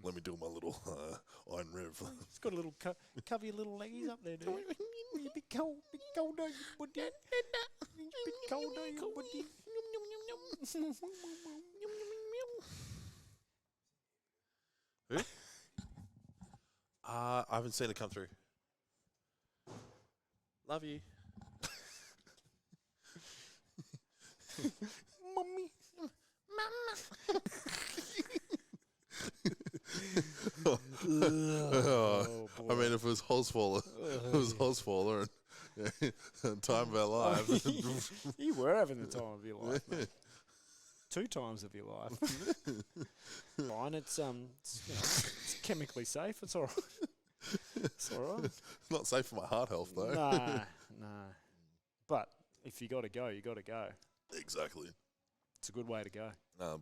Let me do my little iron rev. It's got a little cover your little leggies up there, dude. You big cold, are you, buddy? Big cold, are you, buddy? Who? I haven't seen it come through. Love you. Mummy. Mama. I mean, if it was Holzfaller, and time of our lives. You were having the time of your life, mate. 2 times of your life. Fine, it's it's chemically safe. It's all right. It's all right. It's not safe for my heart health, though. Nah. But if you got to go, you got to go. Exactly. It's a good way to go. I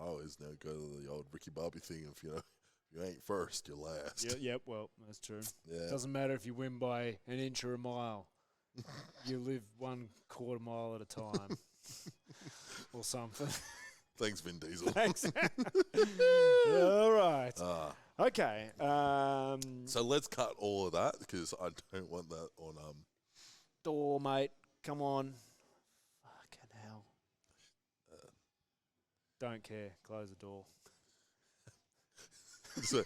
always go to the old Ricky Bobby thing. If you ain't first, you're last. Yep. Well, that's true. Yeah. Doesn't matter if you win by an inch or a mile. You live 1/4 mile at a time, or something. Thanks, Vin Diesel. Thanks. All right. Okay. So let's cut all of that because I don't want that on. Door, mate. Come on. Fucking hell. Don't care. Close the door. So,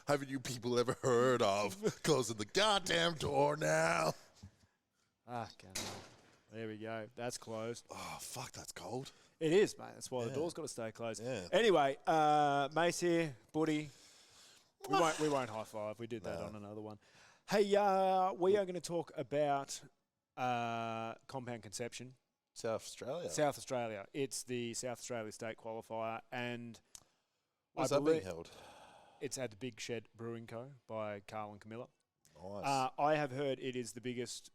haven't you people ever heard of closing the goddamn door now? Fucking hell. There we go. That's closed. Oh, fuck, that's cold. It is, mate. That's why the door's got to stay closed. Yeah. Anyway, Mase here, Buddy. We won't high five. We did that on another one. Hey, we are going to talk about compound conception. South Australia. South Australia. It's the South Australia State Qualifier, and where's that being held? It's at the Big Shed Brewing Co. by Carl and Camilla. Nice. I have heard it is the biggest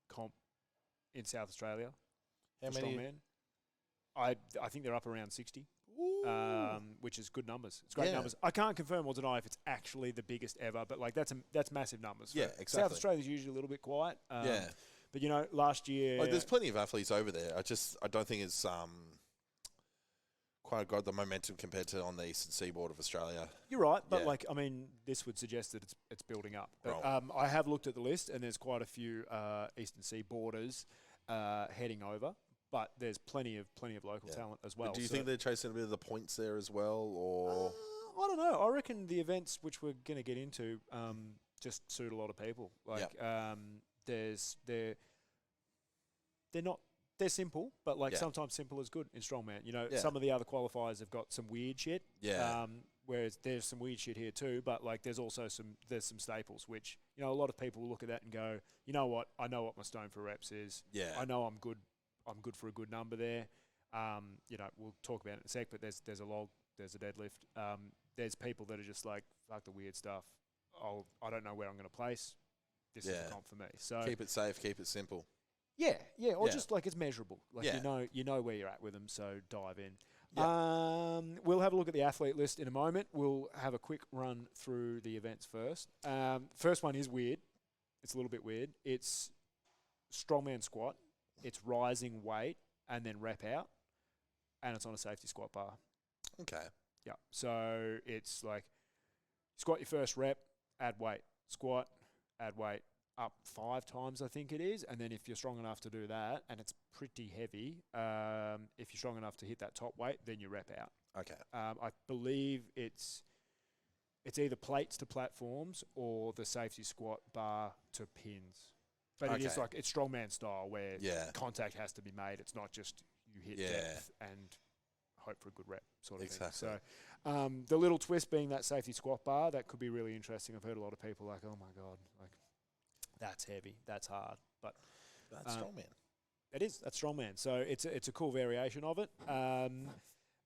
comp in South Australia. How many? Strongman. I think they're up around 60, which is good numbers. It's great numbers. I can't confirm or deny if it's actually the biggest ever, but like that's massive numbers. Yeah, exactly. South Australia's usually a little bit quiet. But last year, there's plenty of athletes over there. I don't think it's quite got the momentum compared to on the eastern seaboard of Australia. You're right, but this would suggest that it's building up. But I have looked at the list, and there's quite a few eastern seaboarders heading over. But there's plenty of local talent as well. But do you think they're chasing a bit of the points there as well, or I don't know. I reckon the events which we're going to get into just suit a lot of people. Like they're simple, but sometimes simple is good in strongman. Some of the other qualifiers have got some weird shit. Yeah. Whereas there's some weird shit here too, but like there's also some staples which a lot of people will look at that and go, you know what, I know what my stone for reps is. Yeah. I know I'm good for a good number there. We'll talk about it in a sec, but there's a log, there's a deadlift. There's people that are just like, fuck the weird stuff. I don't know where I'm going to place. This is the comp for me. So keep it safe, keep it simple. Yeah, just like it's measurable. Like you know where you're at with them, so dive in. Yep. We'll have a look at the athlete list in a moment. We'll have a quick run through the events first. First one is weird. It's a little bit weird. It's strongman squat. It's rising weight and then rep out, and it's on a safety squat bar. Okay. Yeah. So it's like squat your first rep, add weight. Squat, add weight. Up 5 times, I think it is. And then if you're strong enough to do that, and it's pretty heavy, if you're strong enough to hit that top weight, then you rep out. Okay. I believe it's either plates to platforms or the safety squat bar to pins. But it is like, it's strongman style where contact has to be made. It's not just you hit depth and hope for a good rep sort of thing. So the little twist being that safety squat bar, that could be really interesting. I've heard a lot of people like, oh my God, like, that's heavy. That's hard. But that's strongman. It is. That's strongman. So it's a cool variation of it.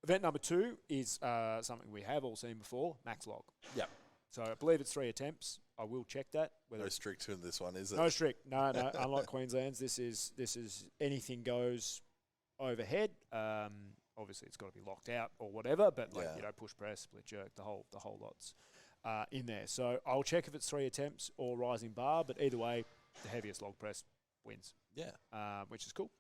Event number 2 is something we have all seen before, max log. Yep. So I believe it's 3 attempts. I will check that. No strict in this one, is it? No strict. No. Unlike Queensland's, this is anything goes overhead. Obviously, it's got to be locked out or whatever. But push press, split jerk, the whole lot's in there. So I'll check if it's 3 attempts or rising bar. But either way, the heaviest log press wins. Yeah. Which is cool.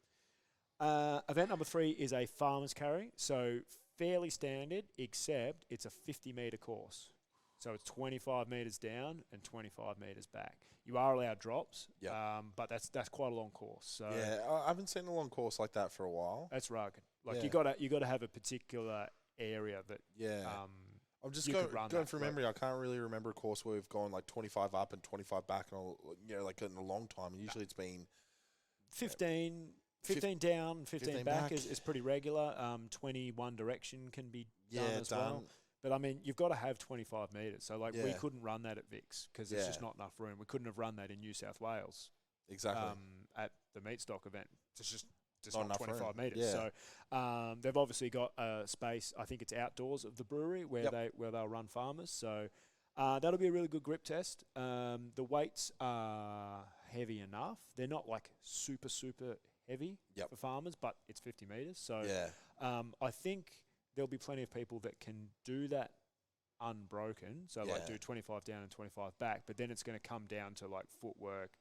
Event number 3 is a farmer's carry. So fairly standard, except it's a 50-metre course. So it's 25 metres down and 25 metres back. You are allowed drops, but that's quite a long course. So yeah, I haven't seen a long course like that for a while. that's rugged. Like you gotta have a particular area that I'm just going from memory. I can't really remember a course where we've gone like 25 up and 25 back, and like in a long time. And usually it's been 15 down, 15 back is pretty regular. 21 direction can be done as well. But, I mean, you've got to have 25 metres. So, like, we couldn't run that at Vix because there's just not enough room. We couldn't have run that in New South Wales. Exactly. At the meat stock event. It's just not 25 metres. Yeah. So, they've obviously got a space, I think it's outdoors of the brewery where they'll run farmers. So, that'll be a really good grip test. The weights are heavy enough. They're not, like, super, super heavy for farmers, but it's 50 metres. So, I think there'll be plenty of people that can do that unbroken. So, like, do 25 down and 25 back. But then it's going to come down to, like, footwork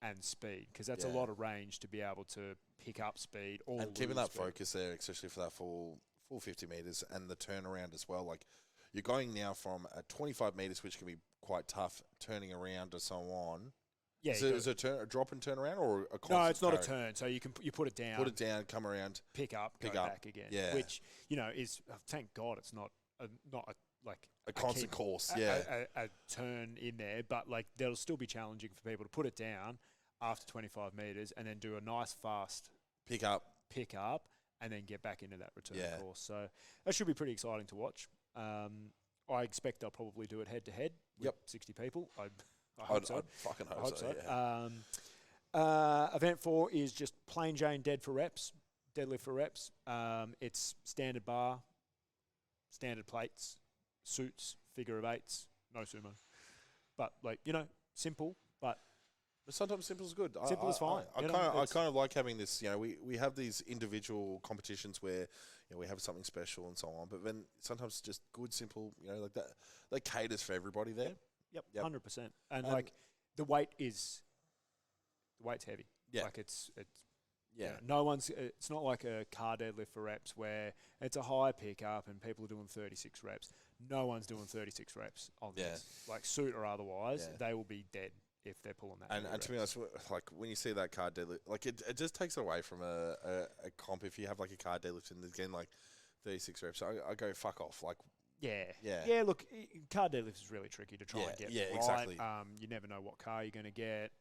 and speed, because that's a lot of range to be able to pick up speed and keeping that focus there, especially for that full 50 metres and the turnaround as well. Like, you're going now from 25 metres, which can be quite tough, turning around to so on. Yeah, is it a drop and turn around or a constant? No, it's not a turn. So you put it down. Put it down, come around. Pick up, go back again. Yeah. Which, is, thank God it's not a constant course. A turn in there. But, like, that'll still be challenging for people to put it down after 25 metres and then do a nice, fast pick up, and then get back into that return course. So that should be pretty exciting to watch. I expect they'll probably do it head-to-head with 60 people. I hope so. I'd fucking hope so. Event 4 is just plain Jane deadlift for reps. It's standard bar, standard plates, suits, figure of eights, no sumo. But, like, simple, but sometimes simple is good. Simple is fine. I kind of like having this. We have these individual competitions where we have something special and so on. But then sometimes just good, simple. Like that. That caters for everybody there. Yep. 100%. And like the weight's heavy. Yeah. Like it's no one's. It's not like a car deadlift for reps where it's a high pickup and people are doing 36 reps. No one's doing 36 reps on this. Like, suit or otherwise, they will be dead if they're pulling that. And to be honest, like, when you see that car deadlift, like, it just takes away from a comp. If you have, like, a car deadlift and again, like, 36 reps, I go fuck off. Like, yeah. Look, car deadlift is really tricky to try and get right. Exactly. You never know what car you're going to get.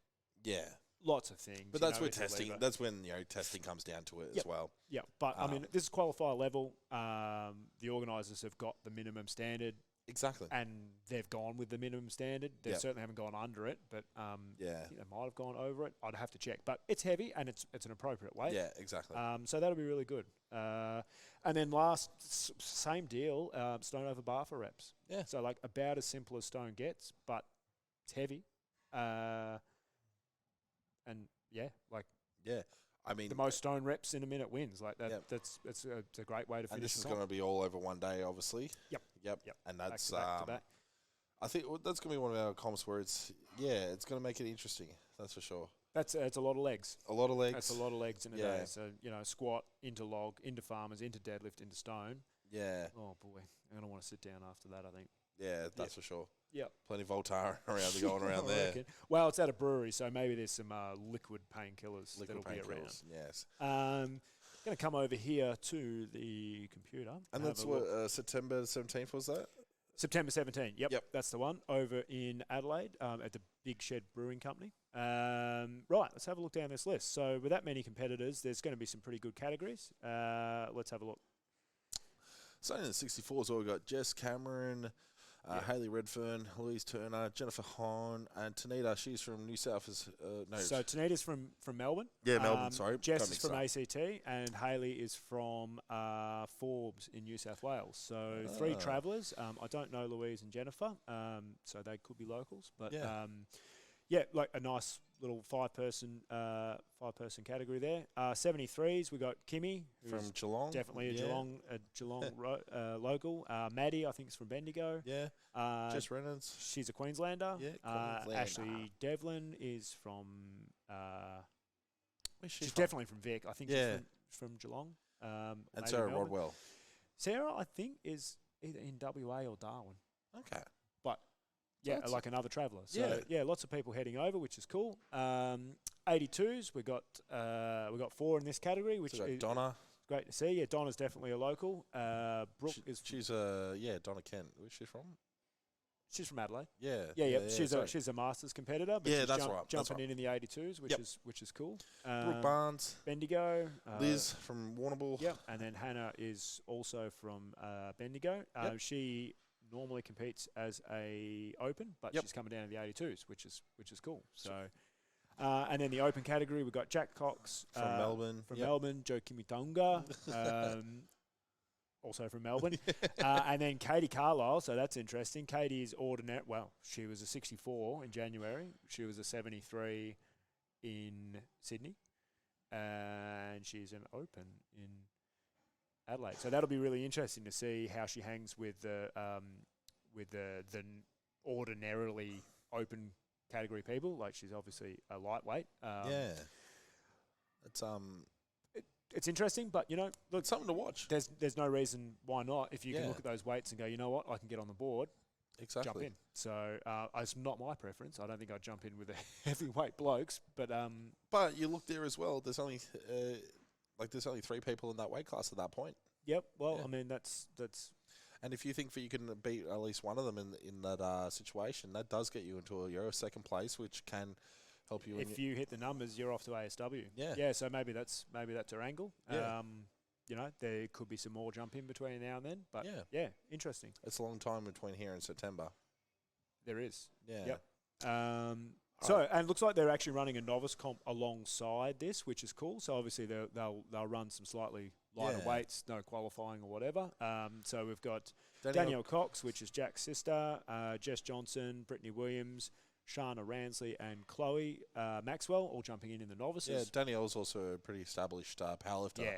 Yeah. Lots of things. But that's where testing. That's when testing comes down to it as well. Yeah, but I mean, this is qualifier level. The organisers have got the minimum standard. Exactly. And they've gone with the minimum standard. They certainly haven't gone under it, but I think they might have gone over it. I'd have to check. But it's heavy and it's an appropriate weight. Yeah, exactly. So that'll be really good. And then same deal, stone over bar for reps. Yeah. So, like, about as simple as stone gets, but it's heavy. I mean, the most stone reps in a minute wins. Like that. It's a great way to finish. And this is going to be all over one day, obviously. Yep. And that's back to back. I think that's going to be one of our comps where it's going to make it interesting. That's for sure. It's a lot of legs. A lot of legs. That's a lot of legs in a day. So, squat into log, into farmers, into deadlift, into stone. Yeah. Oh boy, I'm gonna want to sit down after that, I think. Yeah, that's for sure. Yep. Plenty of Voltaren going around there. Well, it's at a brewery, so maybe there's some liquid painkillers that'll be around. Yes. Going to come over here to the computer. And that's what, September 17th was that? September 17th, yep. That's the one, over in Adelaide at the Big Shed Brewing Company. Right, let's have a look down this list. So with that many competitors, there's going to be some pretty good categories. Let's have a look. So in the 64s, we've got Jess Cameron, Hayley Redfern, Louise Turner, Jennifer Hahn, and Tanita. She's from New South. So Tanita's from Melbourne. Yeah, Melbourne, sorry. Jess is from ACT, and Hayley is from Forbes in New South Wales. So 3 travellers. I don't know Louise and Jennifer, so they could be locals. But like a nice little five-person category there. 73s, we got Kimmy from Geelong, definitely a Geelong local. Maddie, I think, is from Bendigo. Yeah. Jess Reynolds, she's a Queenslander. Yeah. Queenslander. Ashley Devlin is from. Where's she she's from? Definitely from Vic. I think she's from Geelong. And Sarah Rodwell. Sarah, I think, is either in WA or Darwin. Okay. But, yeah, like another traveller. So, Yeah. yeah, lots of people heading over, which is cool. 82s, we got 4 in this category, which is Donna. great to see. Yeah, Donna's definitely a local. Brooke She's Donna Kent. Where's she from? She's from Adelaide. Yeah. She's a Masters competitor. But she's that's right. Jumping in the 82s, which is cool. Brooke Barnes. Bendigo. Liz from Warrnambool. Yep. And then Hannah is also from Bendigo. She normally competes as a Open, but she's coming down to the 82s, which is cool. So, and then the Open category, we've got Jack Cox from Melbourne. Melbourne, Joe Kimitonga. Also from Melbourne. And then Katie Carlisle, so that's interesting. Katie is ordinary. Well, she was a 64 in January. She was a 73 in Sydney. And she's an Open in Adelaide. So that'll be really interesting to see how she hangs with the ordinarily Open category people. Like, she's obviously a lightweight. It's interesting, but, you know, look, it's something to watch. There's no reason why not. If you can look at those weights and go, you know what, I can get on the board, jump in. So it's not my preference. I don't think I'd jump in with the heavyweight blokes, but you look there as well. There's only 3 people in that weight class at that point. Yep. Well, I mean, that's. And if you think that you can beat at least one of them in that situation, that does get you into your second place, which can help you. If you hit the numbers, you're off to ASW. Yeah. Yeah. So maybe that's her angle. Yeah. You know, there could be some more jump in between now and then. But yeah, interesting. It's a long time between here and September. There is. Yeah. Yep. So, and it looks like they're actually running a novice comp alongside this, which is cool. So obviously they'll run some slightly lighter weights, no qualifying or whatever. So we've got Danielle Cox, which is Jack's sister, Jess Johnson, Brittany Williams, Shana Ransley, and Chloe Maxwell, all jumping in the novices. Yeah, Danielle's also a pretty established powerlifter.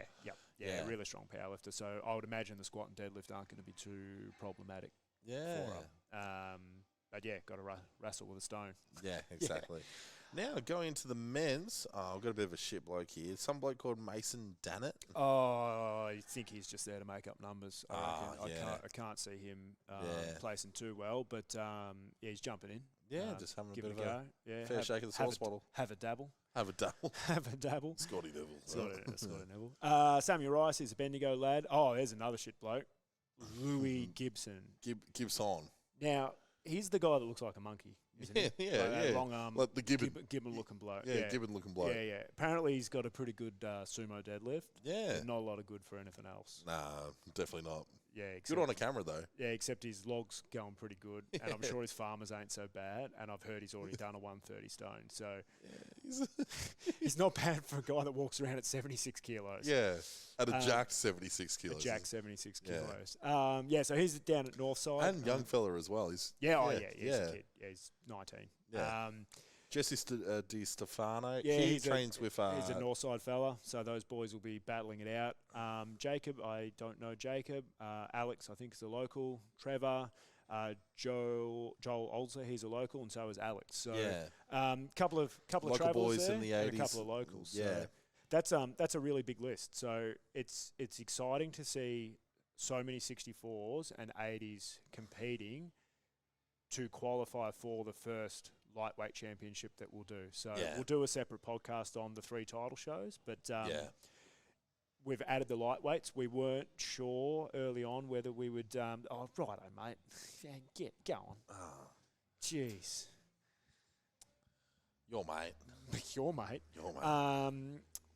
Yeah, really strong powerlifter. So I would imagine the squat and deadlift aren't going to be too problematic for her. But yeah, got to wrestle with a stone. Yeah, exactly. Now, going into the men's, I've got a bit of a shit bloke here. Some bloke called Mason Dannett. Oh, I think he's just there to make up numbers. I can't see him placing too well, but he's jumping in. Yeah, just having a bit of a fair shake of the sauce bottle. Have a dabble. Have a dabble. Have a dabble. Scotty Neville. Scotty Neville. Samuel Rice is a Bendigo lad. Oh, there's another shit bloke. Louis Gibson. Gibson. Now, he's the guy that looks like a monkey, isn't he? Yeah. Long arm. Like the Gibbon. Gibbon-looking bloke. Yeah, Gibbon-looking bloke. Yeah. Apparently, he's got a pretty good sumo deadlift. Yeah. But not a lot of good for anything else. Nah, definitely not. Yeah, good on a camera, though. Yeah, except his log's going pretty good, and I'm sure his farmers ain't so bad, and I've heard he's already done a 130 stone, so he's not bad for a guy that walks around at 76 kilos. Yeah, at a jacked 76 kilos. A jacked 76 kilos. So he's down at Northside. And young fella as well. He's he's a kid. Yeah, he's 19. Yeah. Jesse Di Stefano, he trains with... he's a Northside fella, so those boys will be battling it out. Jacob, I don't know Jacob. Alex, I think, is a local. Trevor, Joel Olser, he's a local, and so is Alex. So couple of local travellers boys there, in the and 80s. a couple of locals. Yeah. So that's a really big list. So it's exciting to see so many 64s and 80s competing to qualify for the first lightweight championship that we'll do. So we'll do a separate podcast on the 3 title shows, but we've added the lightweights. We weren't sure early on whether we would righto, mate. Get going. Oh. Jeez. Your mate. Your mate.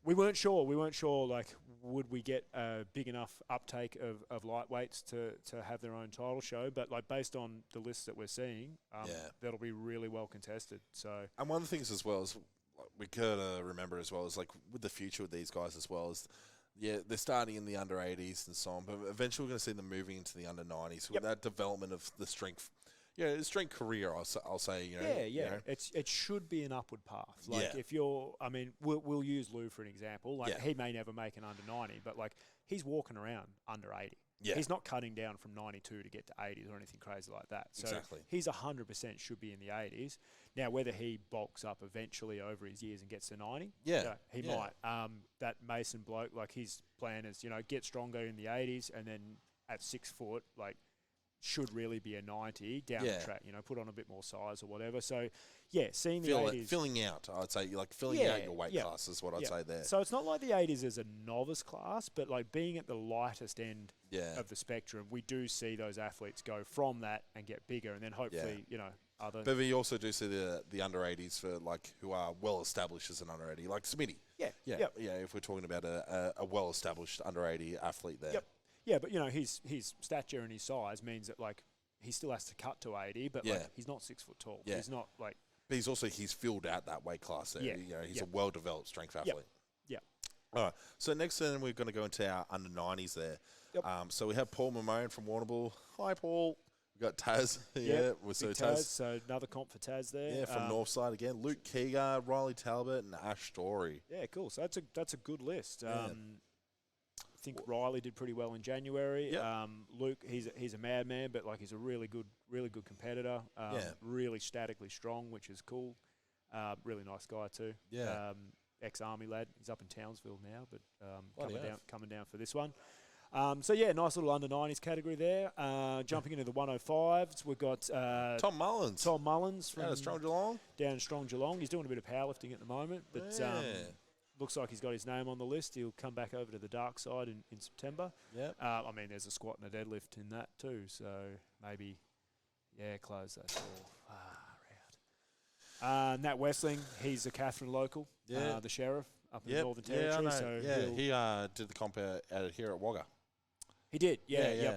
We weren't sure, like, would we get a big enough uptake of lightweights to have their own title show? But, like, based on the lists that we're seeing, that'll be really well contested. So, and one of the things as well is, like, we gotta remember as well is, like, with the future with these guys as well is, they're starting in the under 80s and so on, but eventually we're going to see them moving into the under 90s with that development of the strength. Yeah, strength career, I'll say. You know. It should be an upward path. Like, if you're, I mean, we'll use Lou for an example. Like, he may never make an under 90, but, like, he's walking around under 80. Yeah. He's not cutting down from 92 to get to 80s or anything crazy like that. So he's 100% should be in the 80s. Now, whether he bulks up eventually over his years and gets to 90, he might. That Mason bloke, like, his plan is, get stronger in the 80s and then at 6 foot, like, should really be a 90 down the track, put on a bit more size or whatever. So, seeing the 80s. Filling out, I'd say, like filling out your weight class is what I'd say there. So it's not like the 80s is a novice class, but like being at the lightest end of the spectrum, we do see those athletes go from that and get bigger, and then hopefully, other. But we also do see the under 80s for like who are well established as an under 80, like Smitty. Yeah. If we're talking about a well established under 80 athlete there. Yep. Yeah, but his stature and his size means that like he still has to cut to 80, but like he's not 6 foot tall. Yeah. He's not like. But he's filled out that weight class there. Yeah. He's a well developed strength athlete. Yeah. All right. So next then we're going to go into our under 90s there. Yep. So we have Paul Mamone from Warrnambool. Hi, Paul. We got Taz. So Taz. So another comp for Taz there. Yeah, from Northside again. Luke Keegar, Riley Talbot, and Ash Story. Yeah, cool. So that's a good list. I think Riley did pretty well in January. Yep. Luke, he's a madman, but like he's a really good competitor. Really statically strong, which is cool. Really nice guy too. Yeah. Ex-army lad. He's up in Townsville now, but coming down for this one. Nice little under 90s category there. Jumping into the 105s, we've got Tom Mullins. Tom Mullins from down in Strong Geelong. He's doing a bit of powerlifting at the moment, but looks like he's got his name on the list. He'll come back over to the dark side in September. Yep. There's a squat and a deadlift in that too, so maybe, close that door. Nat Westling, he's a Catherine local, the sheriff up in the Northern Territory. He did the comp out here at Wagga. He did,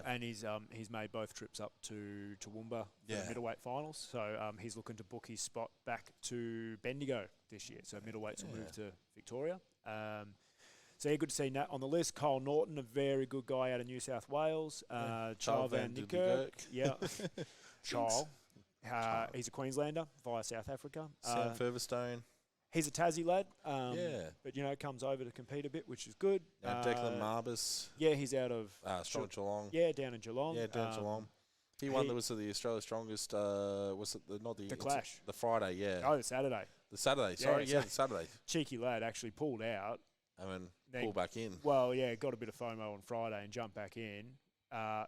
and he's made both trips up to Toowoomba for the middleweight finals. So he's looking to book his spot back to Bendigo this year. So middleweights will move to Victoria. Good to see Nat on the list. Kyle Norton, a very good guy out of New South Wales. Charles Van Niekerk, Charles. He's a Queenslander via South Africa. Sam Featherstone. He's a Tassie lad, but comes over to compete a bit, which is good. Declan Marbus. Yeah, he's out of Strong Geelong. Yeah, down in Geelong. Yeah, down in Geelong. He won the Australia's Strongest. Was it the Clash? The Friday, yeah. Oh, the Saturday. The Saturday. Cheeky lad actually pulled out. And then pulled back in. Well, got a bit of FOMO on Friday and jumped back in.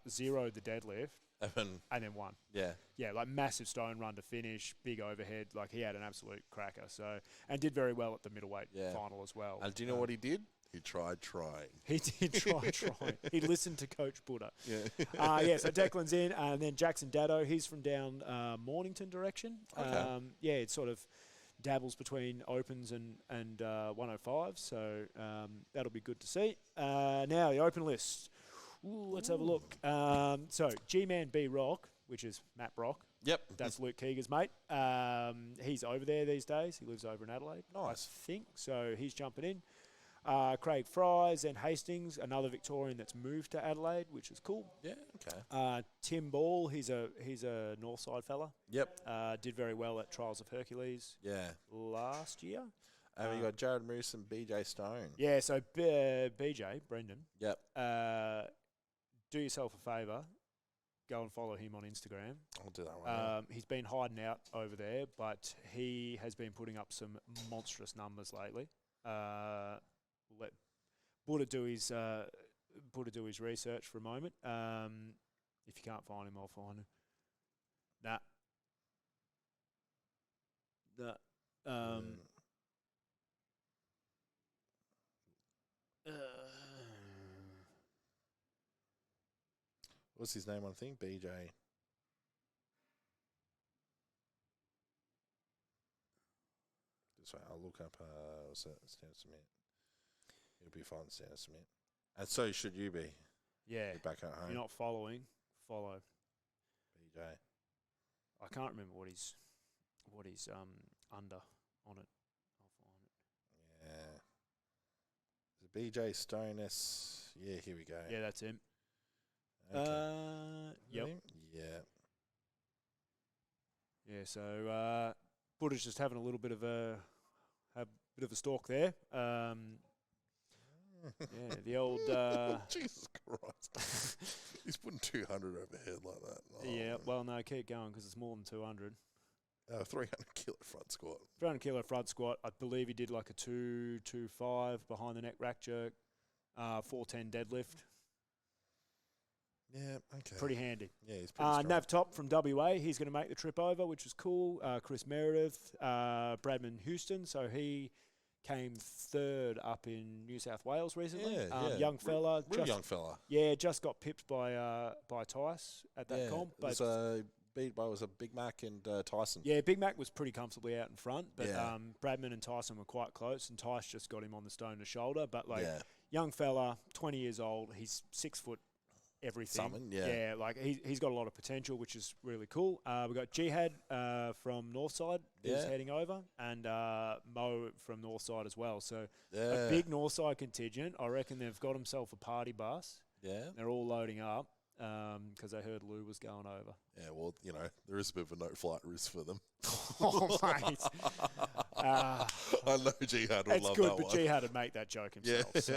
Zeroed the deadlift. And then won. Yeah, like massive stone run to finish, big overhead. Like he had an absolute cracker. So and did very well at the middleweight final as well. And do you know what he did? He tried trying. He did try. He listened to Coach Buddha. So Declan's in, and then Jackson Daddo. He's from down Mornington direction. Okay. It sort of dabbles between opens and 105. So that'll be good to see. Now the open list. Let's have a look. So G-Man B Rock, which is Matt Brock. Yep. That's Luke Keegar's mate. He's over there these days. He lives over in Adelaide. Nice. I think. So he's jumping in. Craig Fries and Hastings, another Victorian that's moved to Adelaide, which is cool. Yeah, okay. Tim Ball, he's a Northside fella. Yep. Did very well at Trials of Hercules. Yeah. Last year. And we got Jared Moose and BJ Stone. Yeah, so BJ, Brendan. Yep. Do yourself a favour. Go and follow him on Instagram. I'll do that one. He's been hiding out over there, but he has been putting up some monstrous numbers lately. Let Buddha do his research for a moment. If you can't find him, I'll find him. What's his name? I think BJ. Sorry, I'll look up. Stan Smith. You'll be fine, Stan Smith. And so should you be. Yeah. You're back at home. You're not following. Follow. BJ. I can't remember what he's under on it. I'll find it. Yeah. BJ Stoness. Yeah, here we go. Yeah, that's him. Okay. Yep. Yeah. Yeah, so Buddha's just having a little bit of a stalk there. Yeah, the old. Jesus Christ! He's putting 200 overhead like that. Oh, yeah, well, no, keep going because it's more than 200. 300 kilo front squat. 300 kilo front squat. I believe he did like a 225 behind the neck rack jerk, 410 deadlift. Yeah, okay. Pretty handy. Yeah, he's pretty strong. Nav Top from WA, he's going to make the trip over, which was cool. Chris Meredith, Bradman Houston, so he came third up in New South Wales recently. Yeah, young fella. Real young fella. Yeah, just got pipped by Tice at that comp. But it was beat by a Big Mac and Tyson. Yeah, Big Mac was pretty comfortably out in front, but Bradman and Tyson were quite close, and Tice just got him on the stone to shoulder. But young fella, 20 years old, he's 6 foot everything. Something, yeah. Like he's got a lot of potential, which is really cool. We've got Jihad from Northside who's heading over, and Mo from Northside as well. So a big Northside contingent. I reckon they've got themselves a party bus. Yeah. They're all loading up because they heard Lou was going over. Yeah, well, there is a bit of a no flight risk for them. Oh, mate. I know Jihad would love that one. It's good, but Jihad would make that joke himself. Yeah. So,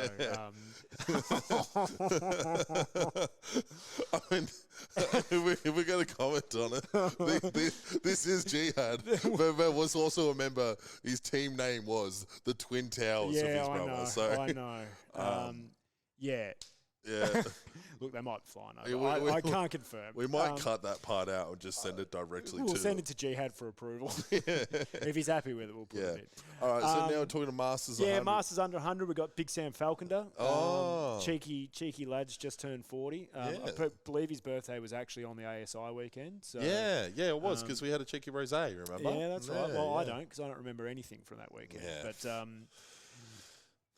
I mean, if we're going to comment on it, this is Jihad. But was also a member, his team name was the Twin Towers of his brother. Know, so. I know. Yeah. Look, they might fly over. I can't confirm. We might cut that part out and just send it directly to We'll send it to Jihad for approval. If he's happy with it, we'll put it in. All right, so now we're talking to Masters 100. Yeah, Masters under 100. We've got Big Sam Falconer. Cheeky lads just turned 40. I believe his birthday was actually on the ASI weekend. So yeah, it was because we had a cheeky rosé, remember? Yeah, that's right. Well, I don't because I don't remember anything from that weekend. Yeah. But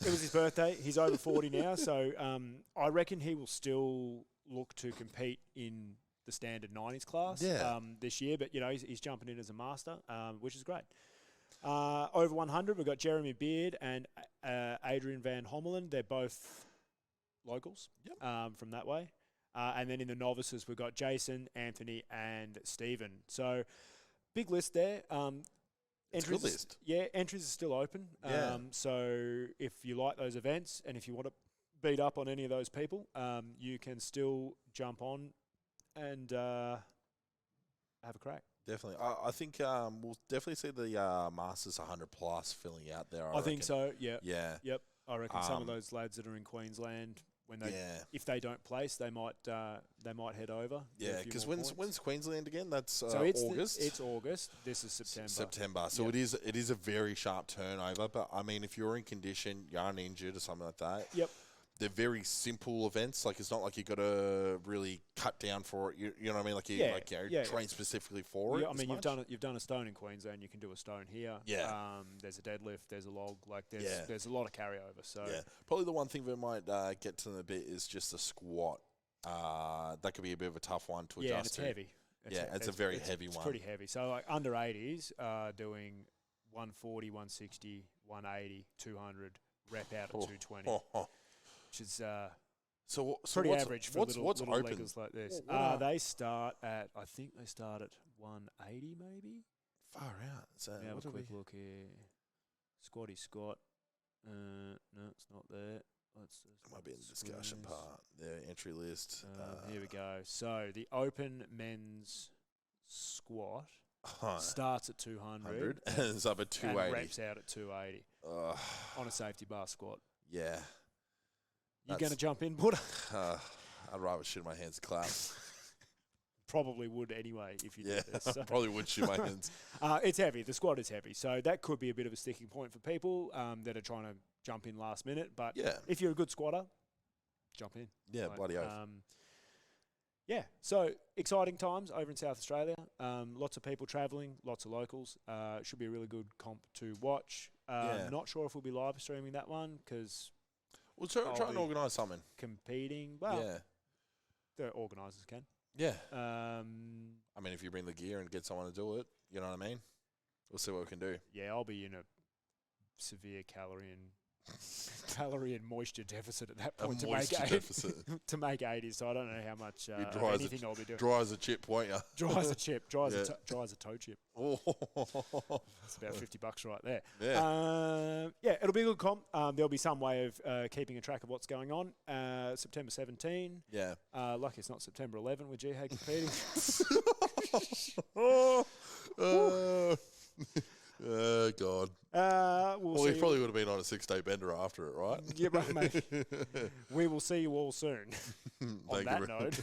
it was his birthday. He's over 40 now, so I reckon he will still look to compete in the standard 90s class this year. But, he's jumping in as a master, which is great. Over 100, we've got Jeremy Beard and Adrian Van Hommelen. They're both locals from that way. And then in the novices, we've got Jason, Anthony, and Stephen. So, big list there. Entries, list. Entries are still open. So if you like those events and if you want to beat up on any of those people, you can still jump on and have a crack. Definitely. I think we'll definitely see the Masters 100 plus filling out there. I think so, yeah. Yeah. Yep. I reckon some of those lads that are in Queensland, if they don't place, they might head over. Yeah, because when's Queensland again? That's so it's August. It's August. This is September. So it is a very sharp turnover. But I mean, if you're in condition, you're uninjured or something like that. Yep. They're very simple events. Like it's not like you got to really cut down for it. You know what I mean? Like you train specifically for it. I mean, you've done a stone in Queensland. You can do a stone here. Yeah. There's a deadlift. There's a log. Like there's a lot of carryover. So probably the one thing that might get to them a bit is just the squat. That could be a bit of a tough one to adjust. Yeah, and it's heavy. It's a very heavy one. It's pretty heavy. So like under 80s, doing 140, 160, 180, 200, rep out at 220. Which is pretty average for little leggers like this. They start at, I think they start at 180 maybe. Far out. So have a quick look here. Squatty squat. No, it's not there. Might be in the discussion part. The entry list. Here we go. So the open men's squat starts at 200 and it's up at 280. And reps out at 280 on a safety bar squat. Yeah. You going to jump in, Buddha? I'd rather shoot my hands clap. Probably would anyway if you did this. So. Probably would shoot my hands. It's heavy. The squat is heavy. So that could be a bit of a sticking point for people that are trying to jump in last minute. But if you're a good squatter, jump in. Yeah, bloody oath. So exciting times over in South Australia. Lots of people travelling, lots of locals. Should be a really good comp to watch. Not sure if we'll be live streaming that one because... We'll try and organise something. Competing. Well, the organisers can. Yeah. I mean, if you bring the gear and get someone to do it, you know what I mean? We'll see what we can do. Yeah, I'll be in a severe calorie and moisture deficit at that point to make 80. So I don't know how much anything I'll be doing. Dry as a chip, won't you? Dry as a chip. Dry as a toe chip. Oh, that's about $50 right there. Yeah. It'll be a good comp. There'll be some way of keeping a track of what's going on. September 17. Yeah. Lucky it's not September 11 with Jihad competing. Oh, God. Well, he probably would have been on a 6-day bender after it, right? Yeah, but maybe. We will see you all soon. On that note.